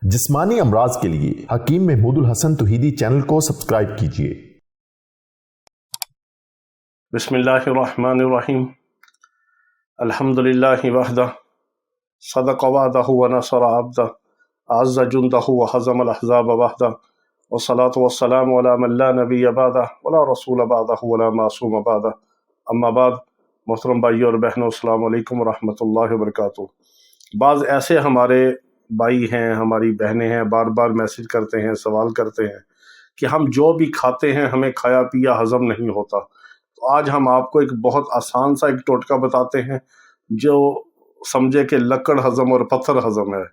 जिस्मानी अमराज के लिए हकीम महमूदुल हसन तौहीदी चैनल को सब्सक्राइब कीजिए। बिस्मिल्लाहिर्रहमानिर्रहीम। अल्हम्दुलिल्लाहि वहदा सदक़ वअदहु व नसर अब्दा अज़्ज़ जुंदहु व हज़मल अहज़ाब वहदा वस्सलातु वस्सलामु अला मन ला नबिय्य बअदा वला रसूल बअदहु वला मासूम बअदा। अम्मा बाद, मोहतरम भाइयों और बहनों, अस्सलामु अलैकुम व रहमतुल्लाहि व बरकातुहू। बाज़ ऐसे हमारे भाई हैं, हमारी बहनें हैं, बार बार मैसेज करते हैं, सवाल करते हैं कि हम जो भी खाते हैं हमें खाया पिया हज़म नहीं होता। तो आज हम आपको एक बहुत आसान सा एक टोटका बताते हैं जो समझे कि लकड़ हज़म और पत्थर हज़म है।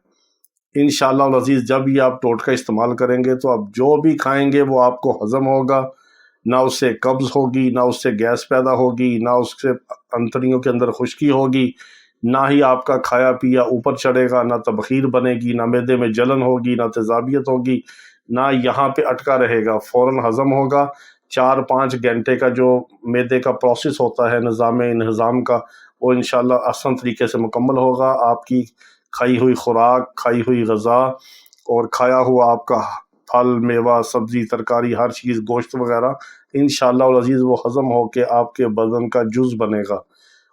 इंशाअल्लाह अज़ीज़ जब ये आप टोटका इस्तेमाल करेंगे तो आप जो भी खाएंगे वो आपको हज़म होगा, ना उससे कब्ज़ होगी, ना उससे गैस पैदा होगी, ना उससे अंतड़ियों के अंदर खुश्की होगी, ना ही आपका खाया पिया ऊपर चढ़ेगा, ना तबखीर बनेगी, ना मैदे में जलन होगी, ना तेज़ाबियत होगी, ना यहाँ पे अटका रहेगा, फ़ौरन हज़म होगा। 4-5 घंटे का जो मैदे का प्रोसेस होता है निज़ाम का, वो इंशाअल्लाह आसान तरीके से मुकम्मल होगा। आपकी खाई हुई खुराक, खाई हुई ग़ज़ा और खाया हुआ आपका फल, मेवा, सब्ज़ी, तरकारी, हर चीज़, गोश्त वग़ैरह इंशाअल्लाह अज़ीज़ वो हज़म होके आपके बदन का जुज़ बनेगा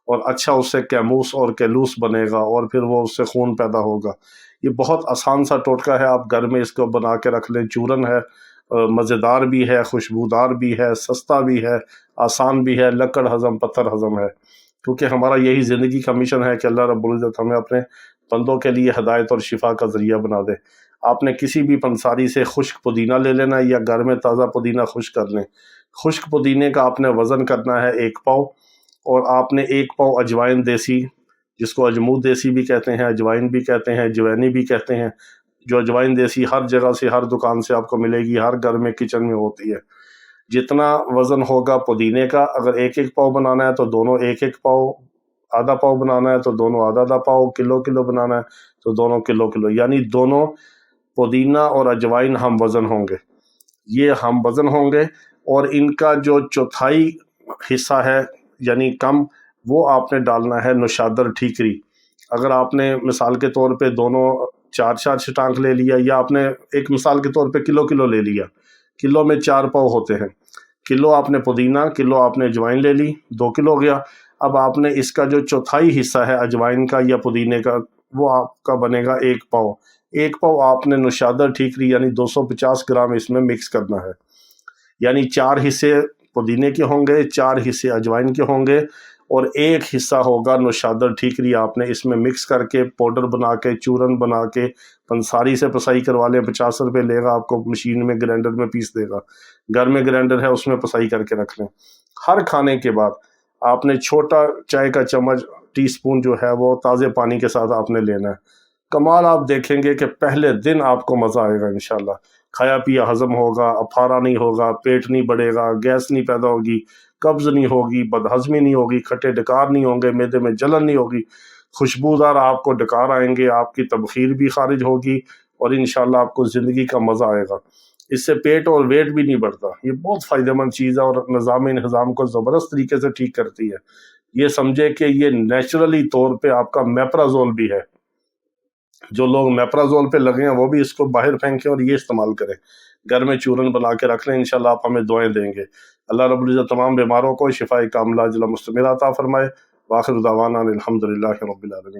और अच्छा उससे कैमूस और कैलूस बनेगा और फिर वो उससे खून पैदा होगा। ये बहुत आसान सा टोटका है, आप घर में इसको बना के रख लें। चूरन है, मज़ेदार भी है, खुशबूदार भी है, सस्ता भी है, आसान भी है, लकड़ हज़म पत्थर हज़म है। क्योंकि हमारा यही ज़िंदगी का मिशन है कि अल्लाह रब्बुल इज़्ज़त हमें अपने बंदों के लिए हिदायत और शिफा का ज़रिया बना दे। आपने किसी भी पंसारी से खुश्क पुदीना ले लेना या घर में ताज़ा पुदीना खुश्क कर लें। खुश्क पुदीने का आपने वज़न करना है 1 पाव और आपने 1 पाव अजवाइन देसी, जिसको अजमूद देसी भी कहते हैं, अजवाइन भी कहते हैं, जवैनी भी कहते हैं। जो अजवाइन देसी हर जगह से, हर दुकान से आपको मिलेगी, हर घर में किचन में होती है। जितना वज़न होगा पुदीने का, अगर 1-1 पाव बनाना है तो दोनों 1-1 पाव, आधा पाव बनाना है तो दोनों आधा-आधा पाव, किलो बनाना है तो दोनों किलो, यानी दोनों पुदीना और अजवाइन हम वज़न होंगे, ये हम वज़न होंगे। और इनका जो चौथाई हिस्सा है यानी कम, वो आपने डालना है नौशादर ठीकरी। अगर आपने मिसाल के तौर पे दोनों 4-4 छटांक ले लिया, या आपने एक मिसाल के तौर पे किलो ले लिया, किलो में 4 पाव होते हैं, किलो आपने पुदीना, किलो आपने अजवाइन ले ली, 2 किलो हो गया। अब आपने इसका जो चौथाई हिस्सा है अजवाइन का या पुदीने का, वो आपका बनेगा 1 पाव। 1 पाव आपने नौशादर ठीकरी यानी 250 ग्राम इसमें मिक्स करना है। यानी 4 हिस्से पुदीने के होंगे, 4 हिस्से अजवाइन के होंगे और 1 हिस्सा होगा नौशादर ठीकरी। आपने इसमें मिक्स करके पाउडर बना के, चूरन बना के पंसारी से पिसाई करवा लें। 50 रुपये लेगा आपको, मशीन में ग्राइंडर में पीस देगा। घर में ग्राइंडर है उसमें पिसाई करके रख लें। हर खाने के बाद आपने छोटा चाय का चम्मच, टीस्पून जो है वो ताज़े पानी के साथ आपने लेना है। कमाल आप देखेंगे कि पहले दिन आपको मज़ा आएगा इंशाल्लाह। खाया पिया हज़म होगा, अफारा नहीं होगा, पेट नहीं बढ़ेगा, गैस नहीं पैदा होगी, कब्ज़ नहीं होगी, बदहज़मी नहीं होगी, खट्टे डकार नहीं होंगे, मैदे में जलन नहीं होगी, खुशबूदार आपको डकार आएंगे, आपकी तबखीर भी खारिज होगी और इंशाल्लाह आपको ज़िंदगी का मज़ा आएगा। इससे पेट और वेट भी नहीं बढ़ता। ये बहुत फ़ायदेमंद चीज़ है और निज़ाम को ज़बरदस्त तरीके से ठीक करती है। ये समझे कि ये नेचुरली तौर पे आपका मेप्राज़ोल भी है। जो लोग मेप्राज़ोल पे लगे हैं वो भी इसको बाहर फेंकें और ये इस्तेमाल करें। घर में चूरन बना के रख लें, इंशाल्लाह आप हमें दुआएं देंगे। अल्लाह रब्बुल इज़्ज़त तमाम बीमारों को शिफाए कामिला अता फरमाए। व आखिर दावाना अनिल हम्दुलिल्लाहि रब्बिल आलमीन।